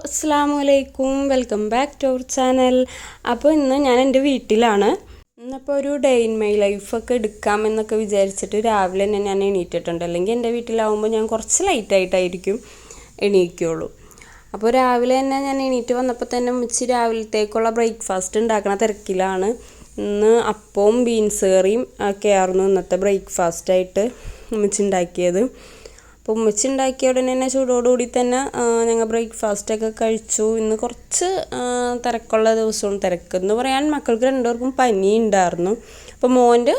അസ്സലാമു അലൈക്കും, welcome back to our channel. അപ്പോൾ ഇന്ന് ഞാൻ എൻ്റെ വീട്ടിലാണ്. ഇന്നിപ്പോൾ ഒരു ഡേ ഇൻ മൈ ലൈഫൊക്കെ എടുക്കാമെന്നൊക്കെ വിചാരിച്ചിട്ട് രാവിലെ തന്നെ ഞാൻ എണീറ്റിട്ടുണ്ട്. അല്ലെങ്കിൽ എൻ്റെ വീട്ടിലാവുമ്പോൾ ഞാൻ കുറച്ച് ലൈറ്റായിട്ടായിരിക്കും എണീക്കുള്ളൂ. അപ്പോൾ രാവിലെ തന്നെ ഞാൻ എണീറ്റ് വന്നപ്പോൾ തന്നെ ഉമ്മച്ചി രാവിലത്തേക്കുള്ള ബ്രേക്ക്ഫാസ്റ്റ് ഉണ്ടാക്കുന്ന തിരക്കിലാണ്. ഇന്ന് അപ്പവും ബീൻസ് കറിയും ഒക്കെ ആയിരുന്നു ഇന്നത്തെ ബ്രേക്ക്ഫാസ്റ്റായിട്ട് ഉമ്മച്ചി ഉണ്ടാക്കിയത്. അപ്പോൾ ഉമ്മച്ചി ഉണ്ടാക്കിയ ഉടനെ തന്നെ ചൂടോടുകൂടി തന്നെ ഞങ്ങൾ ബ്രേക്ക്ഫാസ്റ്റൊക്കെ കഴിച്ചു. ഇന്ന് കുറച്ച് തിരക്കുള്ള ദിവസവും തിരക്കെന്ന് പറയാൻ മക്കൾക്ക് രണ്ടുപേർക്കും പനി ഉണ്ടായിരുന്നു. അപ്പോൾ മോൻ്റെ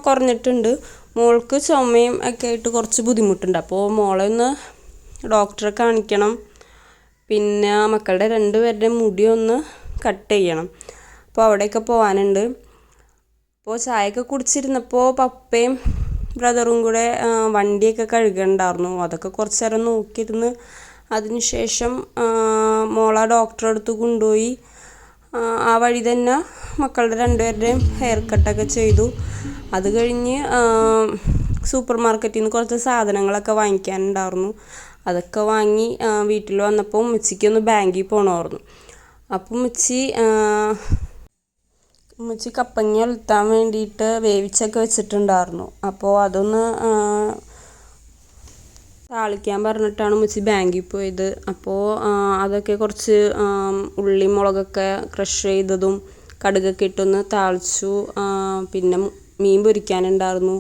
കുറഞ്ഞിട്ടുണ്ട്, മോൾക്ക് ചുമയും ഒക്കെ ആയിട്ട് കുറച്ച് ബുദ്ധിമുട്ടുണ്ട്. അപ്പോൾ മോളെ ഒന്ന് ഡോക്ടറെ കാണിക്കണം. പിന്നെ മക്കളുടെ രണ്ടുപേരുടെയും മുടി ഒന്ന് കട്ട് ചെയ്യണം. അപ്പോൾ അവിടെയൊക്കെ പോകാനുണ്ട്. അപ്പോൾ ചായയൊക്കെ കുടിച്ചിരുന്നപ്പോൾ പപ്പയും ബ്രദറും കൂടെ വണ്ടിയൊക്കെ കഴുകണ്ടായിരുന്നു. അതൊക്കെ കുറച്ച് നേരം നോക്കിയിരുന്ന് അതിനുശേഷം മോളെ ഡോക്ടറെ അടുത്ത് കൊണ്ടുപോയി. ആ വഴി തന്നെ മക്കളുടെ രണ്ടുപേരുടെയും ഹെയർ കട്ടൊക്കെ ചെയ്തു. അത് കഴിഞ്ഞ് സൂപ്പർ മാർക്കറ്റിൽ നിന്ന് കുറച്ച് സാധനങ്ങളൊക്കെ വാങ്ങിക്കാനുണ്ടായിരുന്നു. അതൊക്കെ വാങ്ങി വീട്ടിൽ വന്നപ്പോൾ ഉമ്മച്ചിക്കൊന്ന് ബാങ്കിൽ പോകണമായിരുന്നു. അപ്പോൾ ഉമ്മച്ചി കപ്പങ്ങ ഉലത്താൻ വേണ്ടിയിട്ട് വേവിച്ചൊക്കെ വെച്ചിട്ടുണ്ടായിരുന്നു. അപ്പോൾ അതൊന്ന് താളിക്കാൻ പറഞ്ഞിട്ടാണ് ഉമ്മച്ചി ബാങ്കിൽ പോയത്. അപ്പോൾ അതൊക്കെ കുറച്ച് ഉള്ളി മുളകൊക്കെ ക്രഷ് ചെയ്തതും കടുകൊക്കെ ഇട്ടൊന്ന് താളിച്ചു. പിന്നെ മീൻ പൊരിക്കാനുണ്ടായിരുന്നു.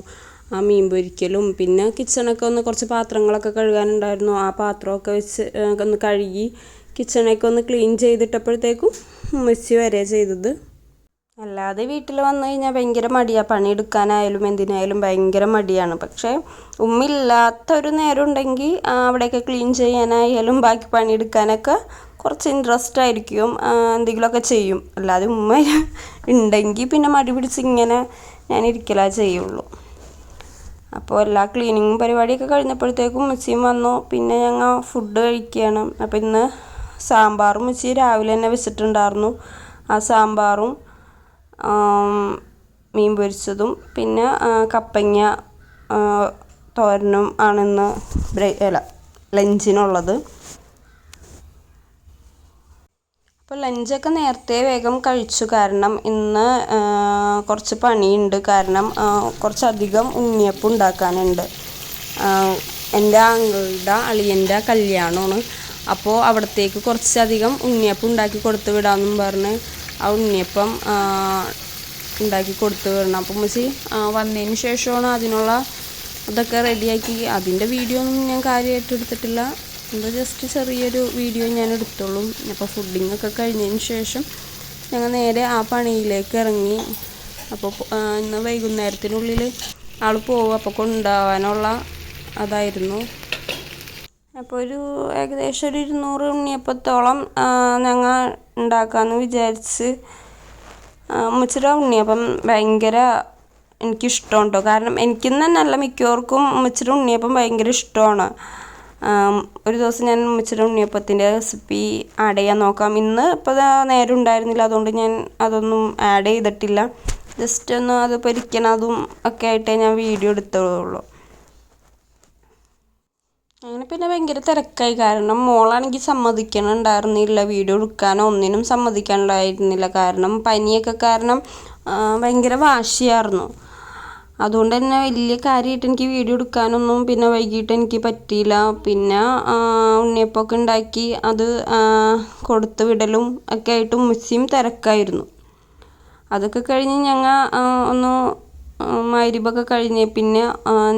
ആ മീൻ പൊരിക്കലും പിന്നെ കിച്ചണൊക്കെ ഒന്ന് കുറച്ച് പാത്രങ്ങളൊക്കെ കഴുകാനുണ്ടായിരുന്നു. ആ പാത്രമൊക്കെ വെച്ച് ഒന്ന് കഴുകി കിച്ചണൊക്കെ ഒന്ന് ക്ലീൻ ചെയ്തിട്ടപ്പോഴത്തേക്കും ഉമ്മച്ചി വരെ ചെയ്തത്. അല്ലാതെ വീട്ടിൽ വന്നു കഴിഞ്ഞാൽ ഭയങ്കര മടിയാണ്, പണിയെടുക്കാനായാലും എന്തിനായാലും ഭയങ്കര മടിയാണ്. പക്ഷേ ഉമ്മില്ലാത്തൊരു നേരം ഉണ്ടെങ്കിൽ അവിടെയൊക്കെ ക്ലീൻ ചെയ്യാനായാലും ബാക്കി പണിയെടുക്കാനൊക്കെ കുറച്ച് ഇൻട്രസ്റ്റ് ആയിരിക്കും, എന്തെങ്കിലുമൊക്കെ ചെയ്യും. അല്ലാതെ ഉമ്മ ഉണ്ടെങ്കിൽ പിന്നെ മടി പിടിച്ച് ഇങ്ങനെ ഞാൻ ഇരിക്കലാ ചെയ്യുള്ളൂ. അപ്പോൾ എല്ലാ ക്ലീനിങ്ങും പരിപാടിയൊക്കെ കഴിഞ്ഞപ്പോഴത്തേക്കും ഉമ്മച്ചിയും വന്നു. പിന്നെ ഞങ്ങൾ ഫുഡ് കഴിക്കുകയാണ്. അപ്പോൾ ഇന്ന് സാമ്പാറും ഉമ്മച്ചി രാവിലെ തന്നെ വെച്ചിട്ടുണ്ടായിരുന്നു. ആ സാമ്പാറും മീൻ പൊരിച്ചതും പിന്നെ കപ്പങ്ങ തോരനും ആണിന്ന് ലഞ്ചിനുള്ളത്. അപ്പോൾ ലഞ്ചൊക്കെ നേരത്തെ വേഗം കഴിച്ചു. കാരണം ഇന്ന് കുറച്ച് പണിയുണ്ട്. കാരണം കുറച്ചധികം ഉണ്ണിയപ്പം ഉണ്ടാക്കാനുണ്ട്. എൻ്റെ ആങ്ങളുടെ അളിയൻ്റെ കല്യാണമാണ്. അപ്പോൾ അവിടത്തേക്ക് കുറച്ചധികം ഉണ്ണിയപ്പം ഉണ്ടാക്കി കൊടുത്തു വിടാമെന്നും പറഞ്ഞ് ആ ഉണ്ണിയപ്പം ഉണ്ടാക്കി കൊടുത്തു വിടണം. അപ്പം ഉമ്മച്ചി വന്നതിന് ശേഷമാണ് അതിനുള്ള അതൊക്കെ റെഡിയാക്കി. അതിൻ്റെ വീഡിയോ ഒന്നും ഞാൻ കാര്യമായിട്ട് എടുത്തിട്ടില്ല, എന്താ ജസ്റ്റ് ചെറിയൊരു വീഡിയോ ഞാൻ എടുത്തോളൂ. അപ്പോൾ ഫുഡിങ്ങൊക്കെ കഴിഞ്ഞതിന് ശേഷം ഞങ്ങൾ നേരെ ആ പണിയിലേക്ക് ഇറങ്ങി. അപ്പോൾ ഇന്ന് വൈകുന്നേരത്തിനുള്ളിൽ ആൾ പോകും. അപ്പോൾ കൊണ്ടുപോകാനുള്ള അതായിരുന്നു. അപ്പോൾ ഏകദേശം ഒരു 200 ഉണ്ണിയപ്പത്തോളം ഞങ്ങൾ ഉണ്ടാക്കാമെന്ന് വിചാരിച്ച്. ഉമ്മച്ചിയുടെ ഉണ്ണിയപ്പം ഭയങ്കര എനിക്കിഷ്ടമാണ് കേട്ടോ. കാരണം എനിക്കെന്ന് തന്നെയല്ല, മിക്കവർക്കും ഉമ്മച്ചിയുടെ ഉണ്ണിയപ്പം ഭയങ്കര ഇഷ്ടമാണ്. ഒരു ദിവസം ഞാൻ ഉമ്മച്ചിയുടെ ഉണ്ണിയപ്പത്തിൻ്റെ റെസിപ്പി ആഡ് ചെയ്യാൻ നോക്കാം. ഇന്ന് ഇപ്പോൾ നേരം ഉണ്ടായിരുന്നില്ല, അതുകൊണ്ട് ഞാൻ അതൊന്നും ആഡ് ചെയ്തിട്ടില്ല. ജസ്റ്റ് ഒന്ന് അത് പൊരിക്കണതും ഒക്കെ ആയിട്ടേ ഞാൻ വീഡിയോ എടുത്തോളൂ. അങ്ങനെ പിന്നെ ഭയങ്കര തിരക്കായി. കാരണം മോളാണെങ്കിൽ സമ്മതിക്കണുണ്ടായിരുന്നില്ല, വീഡിയോ എടുക്കാനോ ഒന്നിനും സമ്മതിക്കാനുണ്ടായിരുന്നില്ല. കാരണം പനിയൊക്കെ കാരണം ഭയങ്കര വാശിയായിരുന്നു. അതുകൊണ്ട് തന്നെ വലിയ കാര്യമായിട്ട് എനിക്ക് വീഡിയോ എടുക്കാനൊന്നും പിന്നെ വൈകിട്ട് എനിക്ക് പറ്റിയില്ല. പിന്നെ ഉണ്ണിയപ്പമൊക്കെ ഉണ്ടാക്കി അത് കൊടുത്തു വിടലും ഒക്കെ ആയിട്ട് ഉമ്മച്ചിയും തിരക്കായിരുന്നു. അതൊക്കെ കഴിഞ്ഞ് ഞങ്ങൾ ഒന്ന് മഗ്‌രിബൊക്കെ കഴിഞ്ഞ് പിന്നെ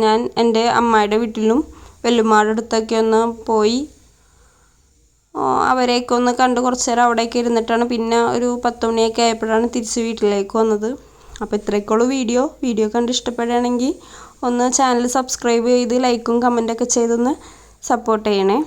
ഞാൻ എൻ്റെ അമ്മായിയുടെ വീട്ടിലും വെല്ലുമ്മാടെ അടുത്തൊക്കെ ഒന്ന് പോയി അവരെയൊക്കെ ഒന്ന് കണ്ട് കുറച്ച് നേരം അവിടെയൊക്കെ ഇരുന്നിട്ടാണ് പിന്നെ ഒരു 10 മണിയൊക്കെ ആയപ്പോഴാണ് തിരിച്ച് വീട്ടിലേക്ക് വന്നത്. അപ്പോൾ ഇത്രയൊക്കെയുള്ളൂ വീഡിയോ കണ്ട് ഇഷ്ടപ്പെടുകയാണെങ്കിൽ ഒന്ന് ചാനൽ സബ്സ്ക്രൈബ് ചെയ്ത് ലൈക്കും കമൻറ്റൊക്കെ ചെയ്തൊന്ന് സപ്പോർട്ട് ചെയ്യണേ.